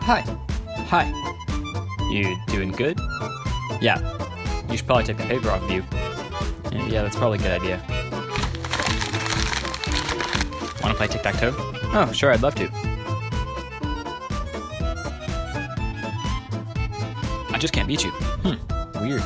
Hi. Hi. You doing good? Yeah. You should probably take the paper off of you. Yeah, that's probably a good idea. Wanna play tic-tac-toe? Oh, sure, I'd love to. I just can't beat you. Weird.